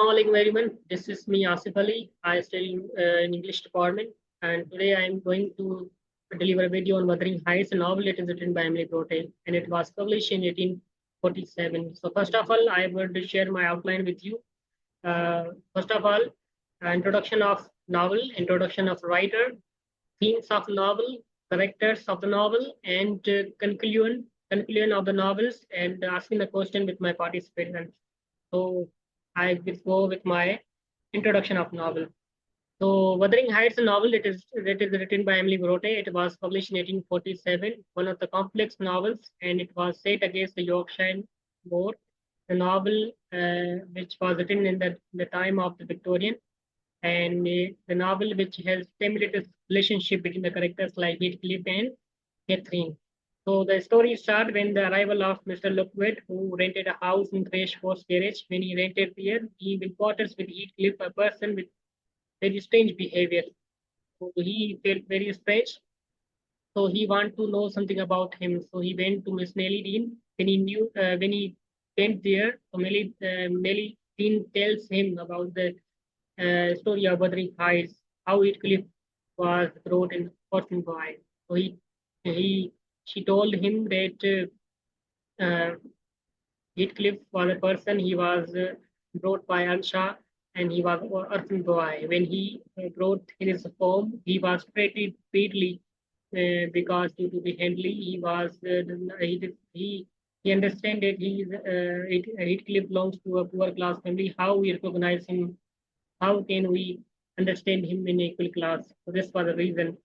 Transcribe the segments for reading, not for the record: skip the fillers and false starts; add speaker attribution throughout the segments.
Speaker 1: Assalamualaikum everyone. This is me Asif Ali. I study in English department, and today I am going to deliver a video on Wuthering Heights, a novel that is written by Emily Bronte, and it was published in 1847. So first of all, I would share my outline with you. First of all, introduction of novel, introduction of writer, themes of novel, characters of the novel, and conclusion of the novels, and asking the question with my participants. So I will go with my introduction of novel. So Wuthering Heights, a novel that is written by Emily Bronte. It was published in 1847, one of the complex novels, and it was set against the Yorkshire War. The novel, which was written in the time of the Victorian, and the novel which has stimulated relationship between the characters like Heathcliff and Catherine. So the story starts when the arrival of Mr. Lockwood, who rented a house in Crash Force Garage. When he rented there, he encounters with Heathcliff, a person with very strange behavior. So he felt very strange. So he wanted to know something about him. So he went to Miss Nellie Dean. When he went there, so Nellie Dean tells him about the story of Wuthering Heights, how Heathcliff was brought in Orphan Boy. So he she told him that Heathcliff was a person. He was brought by Ansha, and he was orphan boy. When he brought in his home, he was treated badly because due to the handling, he understand that Heathcliff belongs to a poor class family. How we recognize him? How can we understand him in equal class? So this was the reason.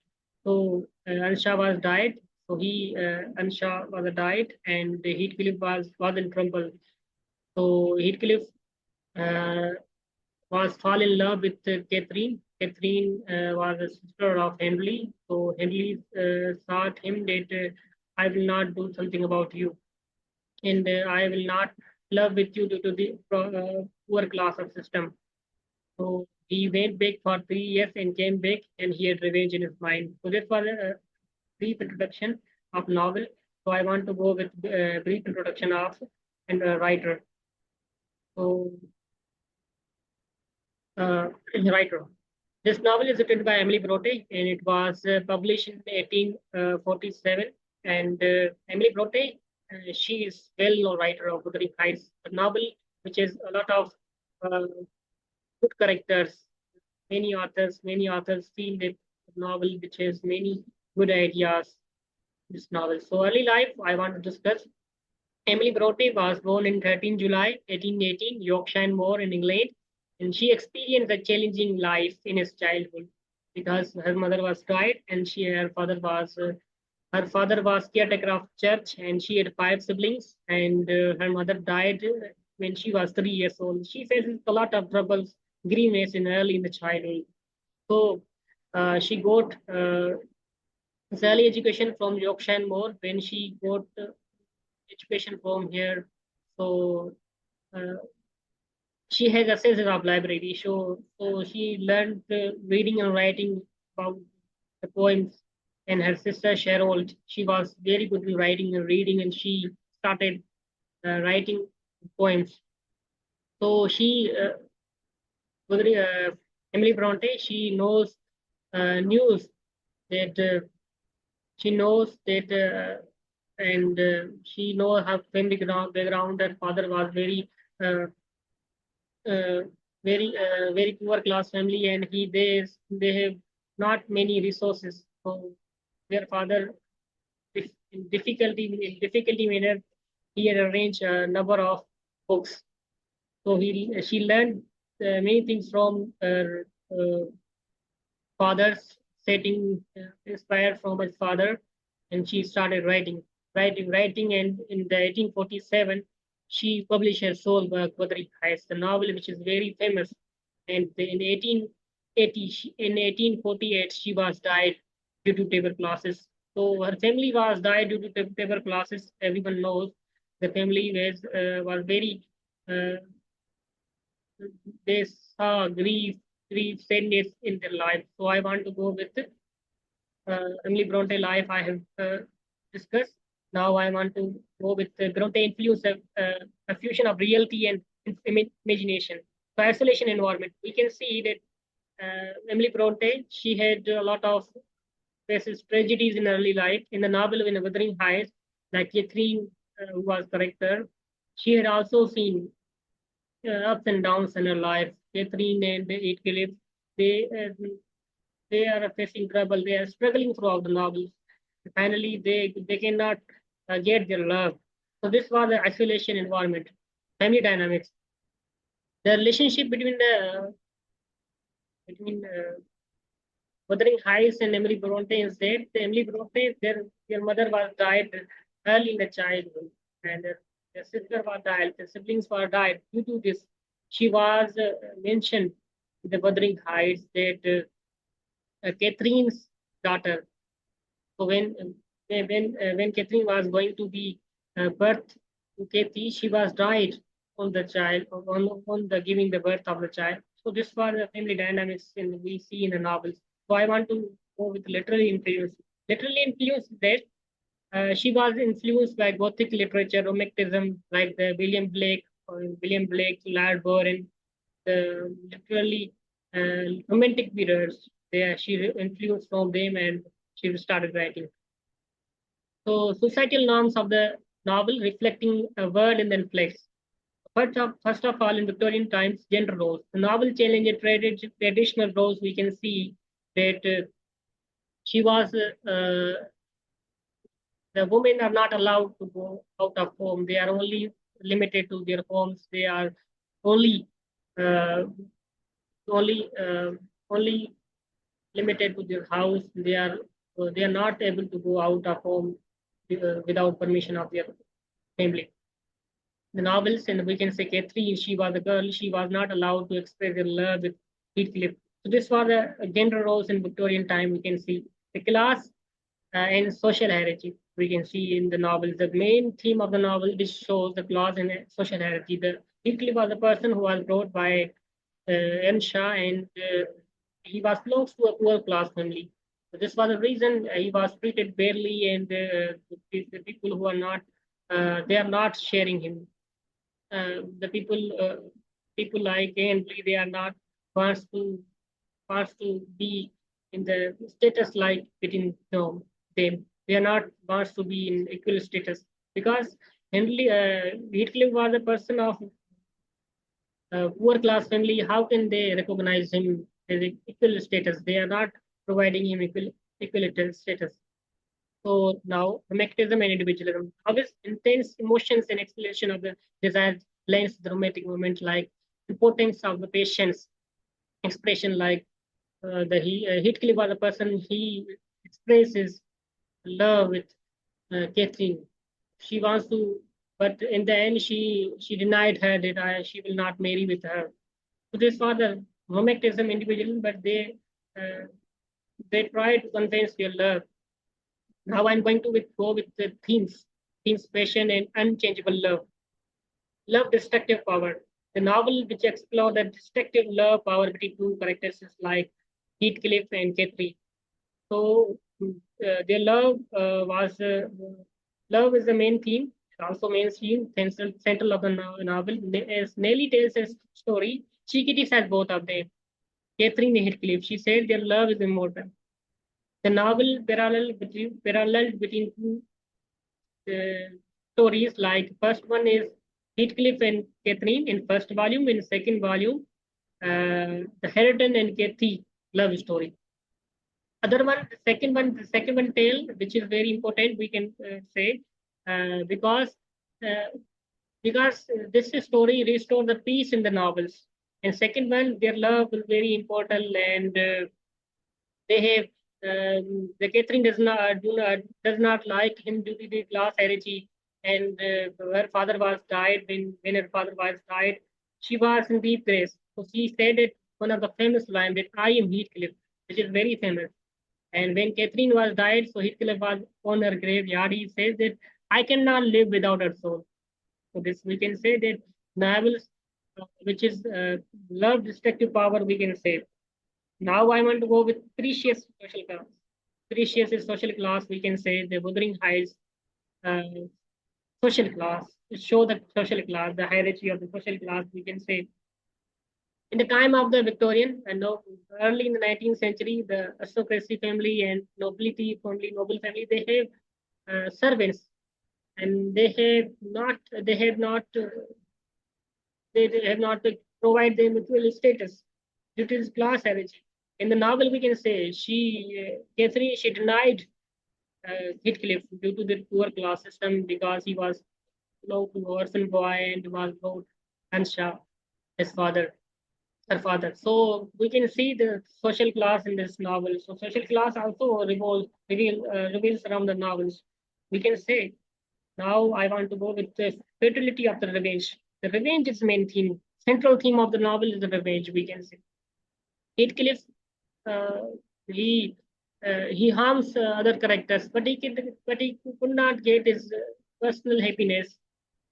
Speaker 1: So Ansha was died. So Ansha was died, and Heathcliff was in trouble. So Heathcliff uh, was fall in love with Catherine. Catherine was a sister of Henry. So Henry sought him that I will not do something about you, and I will not love with you due to the poor class of system. So he went back for 3 years and came back, and he had revenge in his mind. So this was a brief introduction of novel. So I want to go with a brief introduction of and a writer. So writer. This novel is written by Emily Bronte, and it was published in 1847. And Emily Bronte, she is well-known writer of Wuthering Heights, a novel which has a lot of uh, good characters. Many authors feel that novel which has many good ideas. This novel. So early life, I want to discuss. Emily Bronte was born in 13 July 1818, Yorkshire Moor in England, and she experienced a challenging life in his childhood because her mother was died, and her father was caretaker of church, and she had five siblings, and her mother died when she was 3 years old. She faces a lot of troubles, grievance in early in the childhood. So she got his early education from Yorkshire Moor. When she got education from here, so uh, she has access of library. So she learned reading and writing about the poems. And her sister Cheryl, she was very good in writing and reading, and she started writing poems. So uh, Emily Bronte, news that she knows that and she knows her family background. Her father was uh, uh, very poor class family, and they have not many resources. So their father, in difficulty manner, he had arranged a number of books. So she learned many things from her father's setting, inspired from his father, and she started writing, and in the 1847, she published her sole work, Wuthering Heights, the novel which is very famous. And in 1848, she was died due to tuberculosis. So her family was died due to tuberculosis. Everyone knows the family was very uh, they saw grief, sadness in their life. So I want to go with Emily Bronte life I have discussed. Now I want to go with Bronte influence, a fusion of reality and imagination. So isolation environment. We can see that Emily Bronte, she had a lot of faces tragedies in early life. In the novel, in Wuthering Heights, like Catherine, who was character, she had also seen ups and downs in her life. Catherine and Heathcliff, they they are facing trouble. They are struggling throughout the novels. Finally, they cannot get their love. So this was the isolation environment, family dynamics. The relationship between Wuthering Heights and Emily Bronte is that Emily Bronte, their mother was died early in the childhood, and their sister was died, their siblings were died. Due to this, she was mentioned in the Wuthering Heights that Catherine's daughter. So when Catherine was going to be birth to Kathy, she was died on the child on the giving the birth of the child. So this was the family dynamics in we see in the novels. So I want to go with literary influence. Literary influence that she was influenced by Gothic literature, Romanticism, like the William Blake, Lord Byron, the literally romantic periods. There, she influenced from them and she started writing. So societal norms of the novel reflecting a world in the flesh. First of all, in Victorian times, gender roles. The novel challenged traditional roles. We can see that she was the women are not allowed to go out of home. They are only limited to their homes. They are only uh, only only limited to their house. They are not able to go out of home without permission of their family. The novels, and we can say Catherine, she was a girl, she was not allowed to express her love with Heathcliff. So this was a gender roles in Victorian time. We can see the class and social hierarchy. We can see in the novel the main theme of the novel, which shows the class and social hierarchy. The Heathcliff was a person who was brought by Ensha, and he was belongs to a poor class family. So this was the reason he was treated barely, and the people who are not, they are not sharing him. The people like and they are not wants to be in the status like between them. They are not wants to be in equal status because Heathcliff was a person of poor class family. How can they recognize him as equal status? They are not providing him equal status. So now, romanticism and individualism. Obvious intense emotions and exploration of the desire lends the romantic moment, like importance of the patient's expression, like Heathcliff was a person he expresses love with Catherine. She wants to, but in the end, she denied her that she will not marry with her. So this was the romanticism individualism, but they try to convince their love. Now I'm going to go with the themes, passion, and unchangeable love. Love, destructive power. The novel which explore the destructive love power between two characters is like Heathcliff and Catherine. So their love is the main theme. Also mainstream, central of the novel. As Nellie tells a story, she criticizes both of them. Catherine and Heathcliff. She said their love is immortal. The novel parallel between two stories. Like first one is Heathcliff and Catherine in first volume. In second volume, the Harrington and Cathy love story. Other one, the second one tale, which is very important. We can say because uh, this story restores the peace in the novels. And second one, their love is very important, and they have the Catherine does not like him due to the class hierarchy, and her father was died when her father was died. She was in deep grace, so she said it one of the famous lines that I am Heathcliff, which is very famous. And when Catherine was died, so Heathcliff was on her graveyard. He says that I cannot live without her soul. So this we can say that novels, which is love, destructive power, we can say. Now I want to go with precious social class. Precious is social class. We can say the Wuthering Heights uh, social class. To show the social class, the hierarchy of the social class. We can say In the time of the Victorian and no, early in the 19th century, the aristocracy family and nobility family, noble family, they have servants, and they have not provide them equal status due to this class hierarchy. In the novel, we can say Catherine, she denied Heathcliff due to the poor class system because he was an orphan boy and was brought Hanshaw, his father, her father. So we can see the social class in this novel. So social class also reveals around the novels. We can say now I want to go with the fertility of the revenge. The revenge is the main theme. Central theme of the novel is the revenge. We can say Heathcliff, uh, he he harms other characters, but he could not get his personal happiness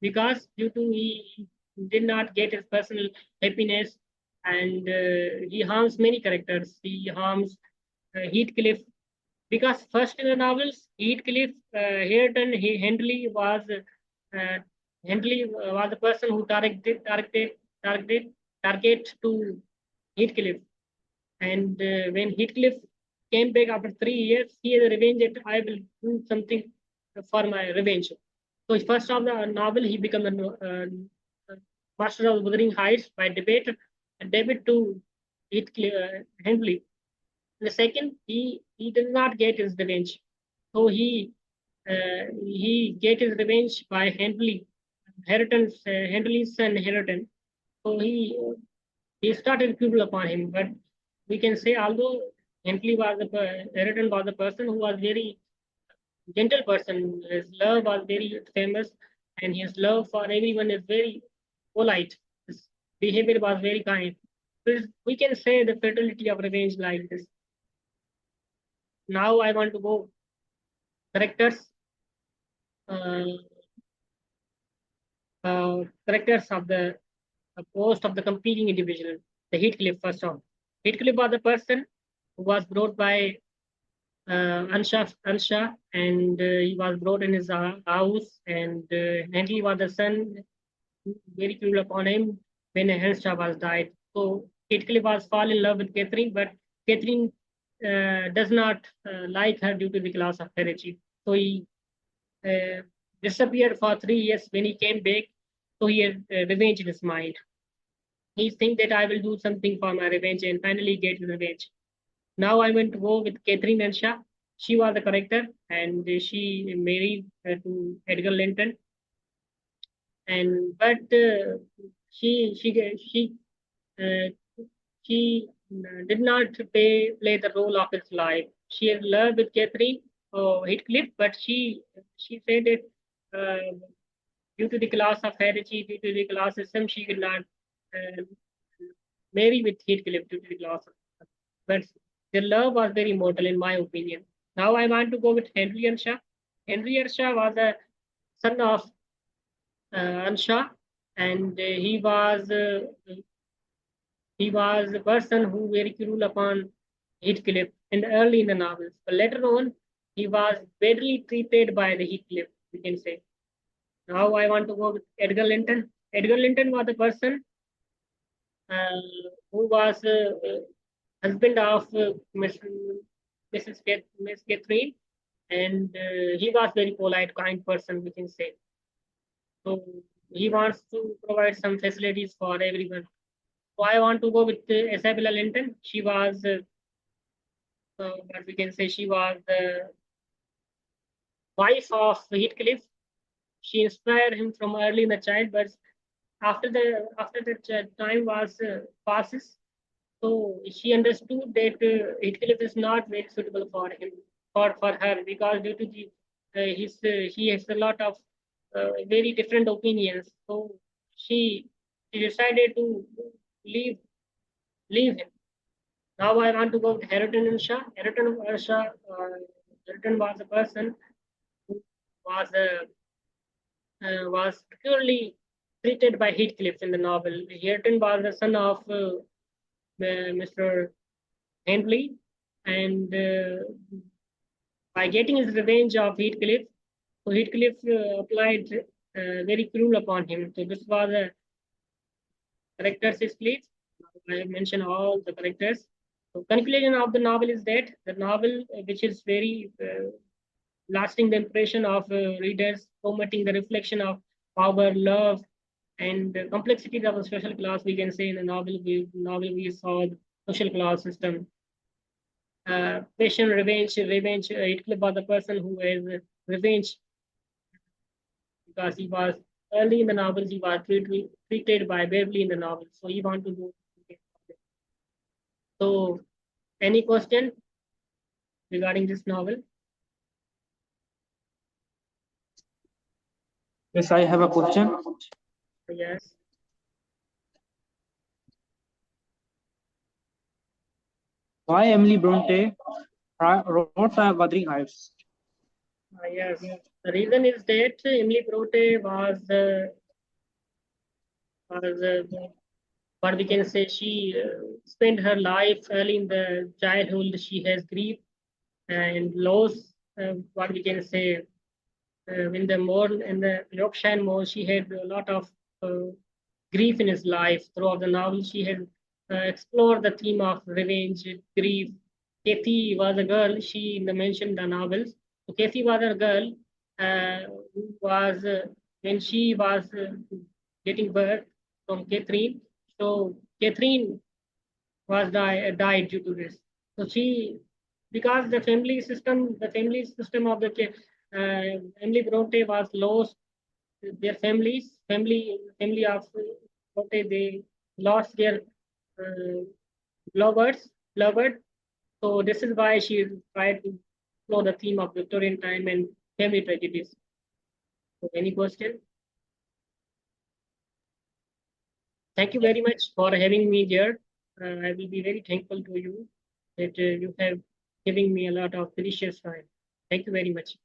Speaker 1: because due to he did not get his personal happiness, and he harms many characters. He harms Heathcliff because first in the novels, Heathcliff, Hareton, uh, Henley was the person who target to Heathcliff. And when Heathcliff came back after 3 years, he had a revenge that I will do something for my revenge. So first of the novel, he became master of Wuthering Heights by debate to Heathcliff, Henley. The second, he did not get his revenge, so he get his revenge by Henley's son Hareton. So he started cruel upon him. But we can say although Hareton was a person who was very gentle person, his love was very famous, and his love for everyone is very polite. His behavior was very kind. We can say the fertility of revenge like this. Now I want to go characters, uh, characters of the post of the competing individual. The Heathcliff first off. Heathcliff was the person who was brought by Ansha, and he was brought in his house, and Henry was the son, very cruel upon him when Ansha was died. So Heathcliff was fall in love with Catherine, but Catherine does not like her due to the class of hierarchy. So he uh, disappeared for 3 years. When he came back, so he had revenge in his mind. He think that I will do something for my revenge and finally get revenge. Now I went to go with Catherine Ansha. She was the character, and she married to Edgar Linton. And but she she she uh, she did not play the role of his life. She had love with Catherine Heathcliff, but she said that due to the class of hierarchy, due to the class system, she could not uh, marry with Heathcliff due to the class. But their love was very mortal, in my opinion. Now I want to go with Henry Ansha. Henry Ansha was a son of Ansha, and he was a person who very cruel upon Heathcliff early in the novels. But later on, he was badly treated by the Heathcliff, we can say. Now I want to go with Edgar Linton. Edgar Linton was the person uh, who was husband of Miss Catherine, and he was very polite, kind person, we can say. So he wants to provide some facilities for everyone. So I want to go with Isabella Linton. She was, what we can say, she was the wife of Heathcliff. She inspired him from early in the child, but after the time was passes, so she understood that Heathcliff is not very suitable for him for her because due to the he has a lot of very different opinions. So she she decided to leave leave him. Now I want to go with Hareton and Shah. Hareton was a person who was purely treated by Heathcliff in the novel. Hareton was the son of Mr. Henley, and by getting his revenge of Heathcliff, so Heathcliff applied very cruel upon him. So this was a character's split. I have mentioned all the characters. So conclusion of the novel is that the novel, which is very lasting the impression of readers, promoting the reflection of power, love, and the complexities of a social class. We can say in the novel we saw the social class system. Passion, revenge. It about the person who has revenge because he was early in the novels he was treated by Beverly in the novel, so he want to do. So, any question regarding this novel?
Speaker 2: Yes, I have a question.
Speaker 1: Yes.
Speaker 2: Why Emily Bronte wrote Wuthering Heights?
Speaker 1: Yes. The reason is that Emily Bronte was what we can say she spent her life early in the childhood. She has grief and loss. What we can say in the more in the Yorkshire Moor, she had a lot of uh, grief in his life. Throughout the novel, she had explored the theme of revenge, grief. Kathy was a girl. She mentioned the novels. So Kathy was a girl who was when she was getting birth from Catherine. So Catherine died due to this. So she, because the family system of the Emily Bronte was lost. Their family of Bronte, they lost their uh, lovers. So this is why she tried to explore the theme of Victorian time and family tragedies. So any question? Thank you very much for having me here. I will be very thankful to you that you have given me a lot of precious time. Thank you very much.